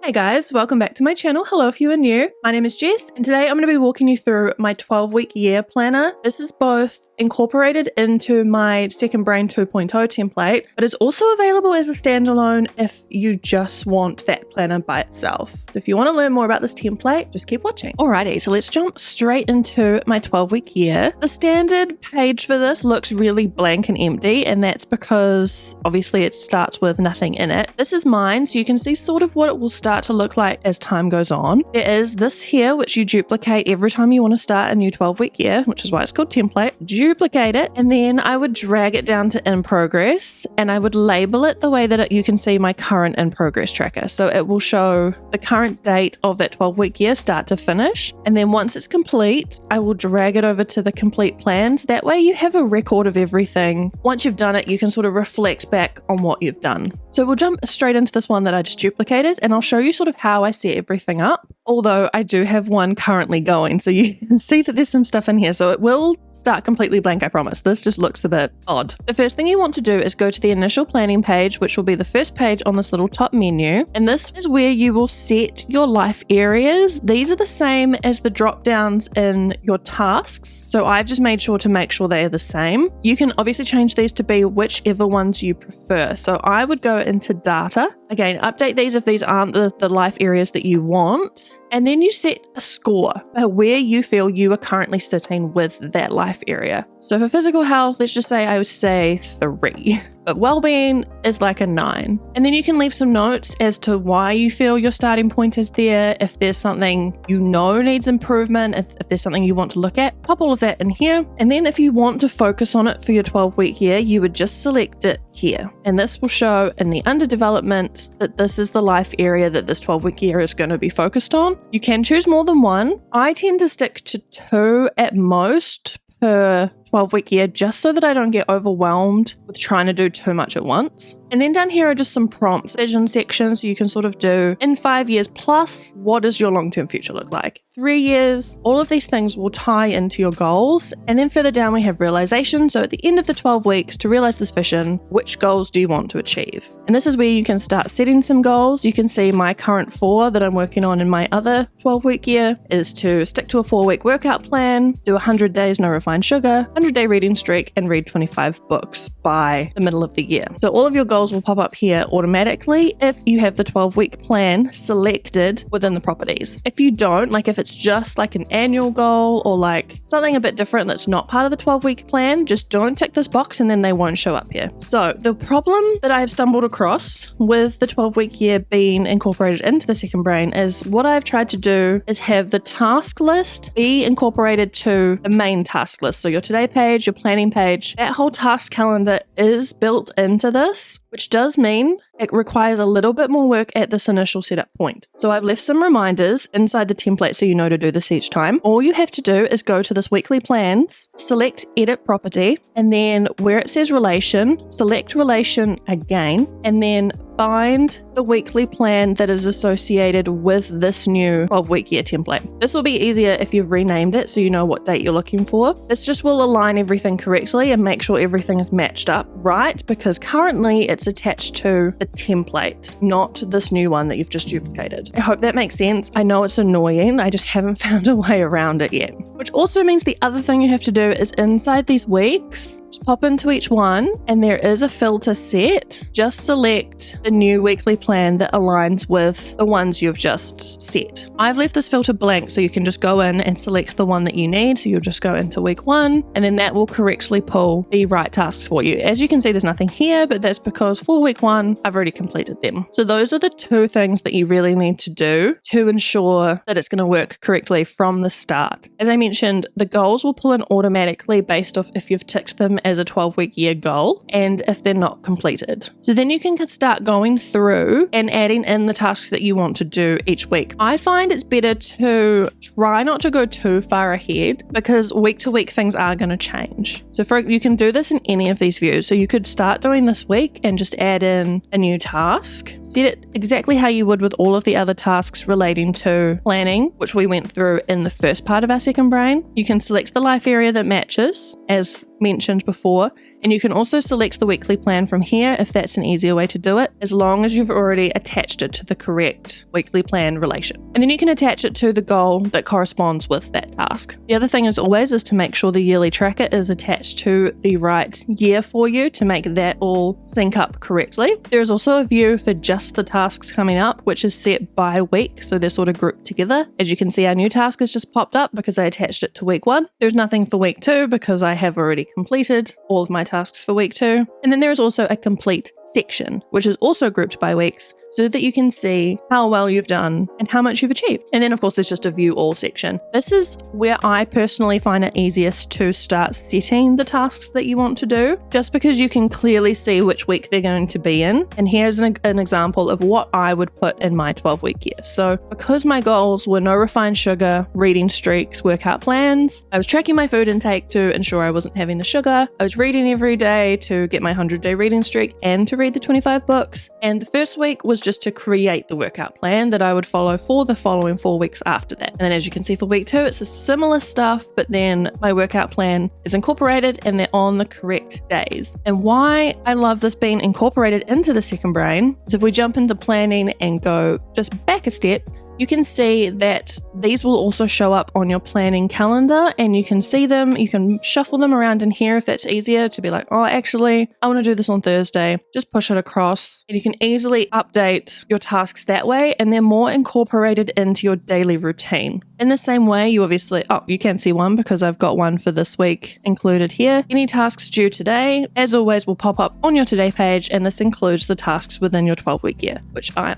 Hey guys, welcome back to my channel. Hello if you are new. My name is Jess and today I'm going to be walking you through my 12-week year planner. This is both incorporated into my Second Brain 2.0 template, but it's also available as a standalone if you just want that planner by itself. So if you want to learn more about this template, just keep watching. Alrighty, so let's jump straight into my 12-week year. The standard page for this looks really blank and empty, and that's because obviously it starts with nothing in it. This is mine, so you can see sort of what it will start to look like as time goes on. There is this here, which you duplicate every time you want to start a new 12-week year, which is why it's called template. Duplicate it, and then I would drag it down to in progress, and I would label it the way that you can see my current in progress tracker. So it will show the current date of that 12-week year, start to finish. And then once it's complete, I will drag it over to the complete plans. That way you have a record of everything. Once you've done it, you can sort of reflect back on what you've done. So we'll jump straight into this one that I just duplicated, and I'll show you sort of how I set everything up. Although I do have one currently going, so you can see that there's some stuff in here. So it will start completely blank, I promise. This just looks a bit odd. The first thing you want to do is go to the initial planning page, which will be the first page on this little top menu. And this is where you will set your life areas. These are the same as the drop downs in your tasks. So I've just made sure to make sure they are the same. You can obviously change these to be whichever ones you prefer. So I would go into data. Again, update these if these aren't the life areas that you want. And then you set a score where you feel you are currently sitting with that life area. So for physical health, let's just say I would say 3. But well-being is like a 9. And then you can leave some notes as to why you feel your starting point is there. If there's something you know needs improvement, if there's something you want to look at, pop all of that in here. And then if you want to focus on it for your 12-week year, you would just select it here. And this will show in the under development that this is the life area that this 12-week year is going to be focused on. You can choose more than one. I tend to stick to 2 at most per 12-week year, just so that I don't get overwhelmed with trying to do too much at once. And then down here are just some prompts, vision sections, so you can sort of do in 5 years plus, what does your long-term future look like? 3 years, all of these things will tie into your goals. And then further down we have realization. So at the end of the 12 weeks, to realize this vision, which goals do you want to achieve? And this is where you can start setting some goals. You can see my current 4 that I'm working on in my other 12-week year is to stick to a 4-week workout plan, do 100 days no refined sugar, 100-day reading streak, and read 25 books by the middle of the year. So all of your goals will pop up here automatically if you have the 12-week plan selected within the properties. If you don't, like if it's just like an annual goal or like something a bit different that's not part of the 12-week plan, just don't tick this box and then they won't show up here. So the problem that I've stumbled across with the 12-week year being incorporated into the Second Brain is what I've tried to do is have the task list be incorporated to the main task list. So your today page, your planning page, that whole task calendar is built into this, which does mean it requires a little bit more work at this initial setup point. So I've left some reminders inside the template so you know to do this each time. All you have to do is go to this weekly plans, select edit property, and then where it says relation, select relation again, and then find the weekly plan that is associated with this new 12-week year template. This will be easier if you've renamed it so you know what date you're looking for. This just will align everything correctly and make sure everything is matched up right, because currently it's attached to the template, not this new one that you've just duplicated. I hope that makes sense. I know it's annoying. I just haven't found a way around it yet. Which also means the other thing you have to do is inside these weeks, just pop into each one and there is a filter set. Just select the new weekly plan that aligns with the ones you've just set. I've left this filter blank so you can just go in and select the one that you need. So you'll just go into week 1 and then that will correctly pull the right tasks for you. As you can see, there's nothing here, but that's because for week 1, I've already completed them. So those are the 2 things that you really need to do to ensure that it's going to work correctly from the start. As I mentioned, the goals will pull in automatically based off if you've ticked them as a 12-week year goal and if they're not completed. So then you can start going through and adding in the tasks that you want to do each week. I find it's better to try not to go too far ahead because week to week things are going to change. So you can do this in any of these views. So you could start doing this week and just add in a new task, set it exactly how you would with all of the other tasks relating to planning, which we went through in the first part of our Second Brain. You can select the life area that matches as mentioned before. And you can also select the weekly plan from here if that's an easier way to do it, as long as you've already attached it to the correct weekly plan relation. And then you can attach it to the goal that corresponds with that task. The other thing as always is to make sure the yearly tracker is attached to the right year for you to make that all sync up correctly. There's also a view for just the tasks coming up, which is set by week, so they're sort of grouped together. As you can see, our new task has just popped up because I attached it to week 1. There's nothing for week 2 because I have already completed all of my tasks for week 2. And then there is also a complete section, which is also grouped by weeks, so that you can see how well you've done and how much you've achieved. And then of course there's just a view all section. This is where I personally find it easiest to start setting the tasks that you want to do, just because you can clearly see which week they're going to be in. And here's an example of what I would put in my 12-week year. So because my goals were no refined sugar, reading streaks, workout plans, I was tracking my food intake to ensure I wasn't having the sugar. I was reading every day to get my 100-day reading streak and to read the 25 books. And the first week was just to create the workout plan that I would follow for the following 4 weeks after that. And then as you can see for week 2, it's a similar stuff, but then my workout plan is incorporated and they're on the correct days. And why I love this being incorporated into the second brain is if we jump into planning and go just back a step, you can see that these will also show up on your planning calendar and you can see them, you can shuffle them around in here if that's easier to be like, oh, actually, I want to do this on Thursday. Just push it across and you can easily update your tasks that way and they're more incorporated into your daily routine. In the same way, you obviously, you can see one because I've got one for this week included here. Any tasks due today, as always, will pop up on your today page and this includes the tasks within your 12-week year, which I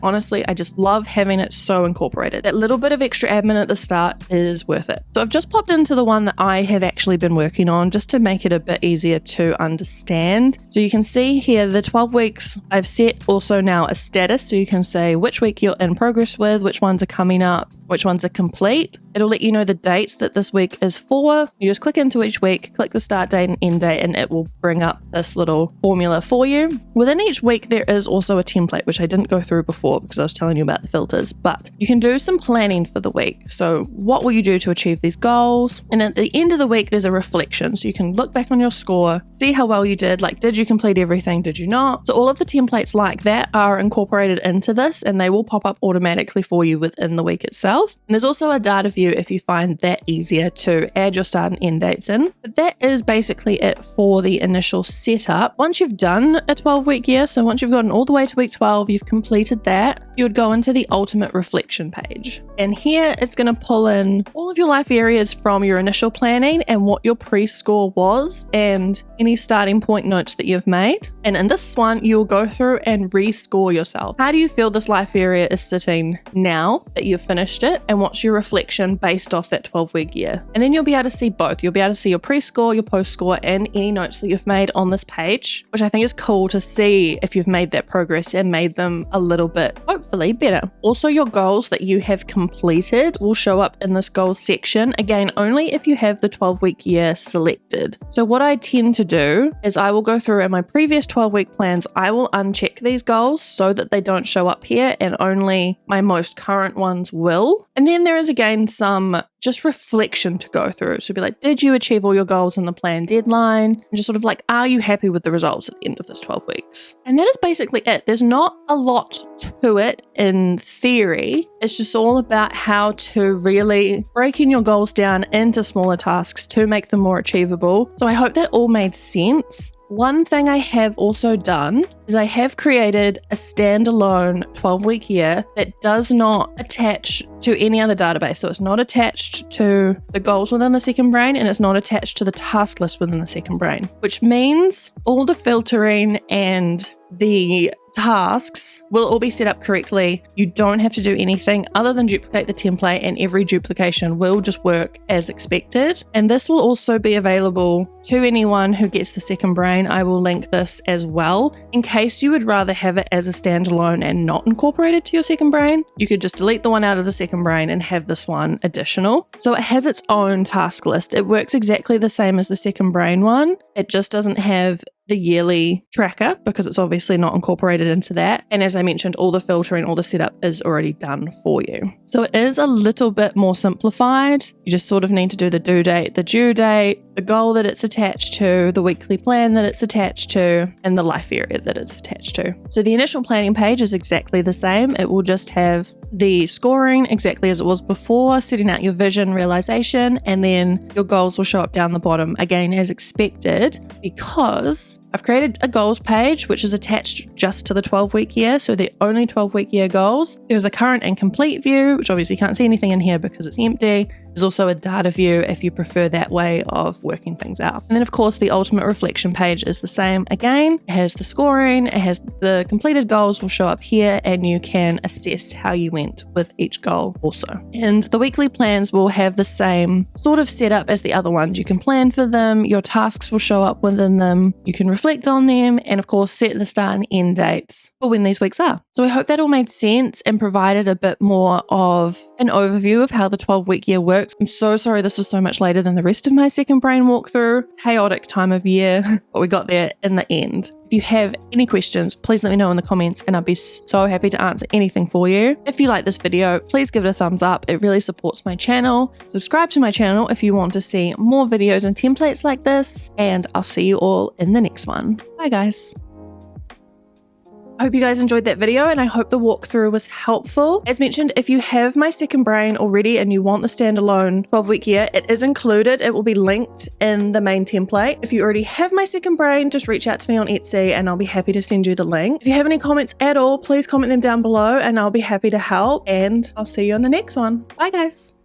just love having it so incorporated. That little bit of extra admin at the start is worth it. So I've just popped into the one that I have actually been working on just to make it a bit easier to understand. So you can see here the 12 weeks I've set also now a status, so you can say which week you're in progress with, which ones are coming up, which ones are complete. It'll let you know the dates that this week is for. You just click into each week, click the start date and end date, and it will bring up this little formula for you. Within each week, there is also a template, which I didn't go through before because I was telling you about the filters, but you can do some planning for the week. So what will you do to achieve these goals? And at the end of the week, there's a reflection. So you can look back on your score, see how well you did, like did you complete everything, did you not? So all of the templates like that are incorporated into this and they will pop up automatically for you within the week itself. And there's also a data view if you find that easier to add your start and end dates in. But that is basically it for the initial setup. Once you've done a 12-week year, so once you've gotten all the way to week 12, you've completed that, you would go into the ultimate reflection page. And here it's going to pull in all of your life areas from your initial planning and what your pre-score was and any starting point notes that you've made. And in this one, you'll go through and rescore yourself. How do you feel this life area is sitting now that you've finished it? And what's your reflection based off that 12-week year? And then you'll be able to see both. You'll be able to see your pre-score, your post-score, and any notes that you've made on this page, which I think is cool to see if you've made that progress and made them a little bit, hopefully, better. Also, your goals that you have completed will show up in this goals section, again, only if you have the 12-week year selected. So what I tend to do is I will go through in my previous 12-week plans, I will uncheck these goals so that they don't show up here and only my most current ones will. And then there is again some just reflection to go through. So be like, did you achieve all your goals in the plan deadline? And just sort of like, are you happy with the results at the end of this 12 weeks? And that is basically it. There's not a lot to it in theory. It's just all about how to really breaking your goals down into smaller tasks to make them more achievable. So I hope that all made sense. One thing I have also done is I have created a standalone 12-week year that does not attach to any other database. So it's not attached to the goals within the second brain and it's not attached to the task list within the second brain, which means all the filtering and the tasks will all be set up correctly. You don't have to do anything other than duplicate the template and every duplication will just work as expected. And this will also be available to anyone who gets the second brain. I will link this as well. In case you would rather have it as a standalone and not incorporated to your second brain, you could just delete the one out of the second brain and have this one additional. So it has its own task list. It works exactly the same as the second brain one. It just doesn't have the yearly tracker because it's obviously not incorporated into that. And as I mentioned, all the filtering, all the setup is already done for you. So it is a little bit more simplified. You just sort of need to do the due date, the goal that it's attached to, the weekly plan that it's attached to, and the life area that it's attached to. So the initial planning page is exactly the same. It will just have the scoring exactly as it was before, setting out your vision, realization, and then your goals will show up down the bottom again as expected, because I've created a goals page which is attached just to the 12-week year, so the only 12-week year goals. There's a current and complete view, which obviously you can't see anything in here because it's empty. There's also a data view if you prefer that way of working things out. And then of course the ultimate reflection page is the same again. It has the scoring, it has the completed goals will show up here, and you can assess how you went with each goal also. And the weekly plans will have the same sort of setup as the other ones. You can plan for them, your tasks will show up within them, you can reflect on them, and of course set the start and end dates for when these weeks are. So I hope that all made sense and provided a bit more of an overview of how the 12-week year works. I'm so sorry this was so much later than the rest of my second brain walkthrough. Chaotic time of year, but we got there in the end. If you have any questions, please let me know in the comments and I'll be so happy to answer anything for you. If you like this video, please give it a thumbs up. It really supports my channel. Subscribe to my channel if you want to see more videos and templates like this, and I'll see you all in the next one. Bye guys. I hope you guys enjoyed that video and I hope the walkthrough was helpful. As mentioned, if you have my second brain already and you want the standalone 12-week year, it is included. It will be linked in the main template. If you already have my second brain, just reach out to me on Etsy and I'll be happy to send you the link. If you have any comments at all, please comment them down below and I'll be happy to help, and I'll see you on the next one. Bye guys.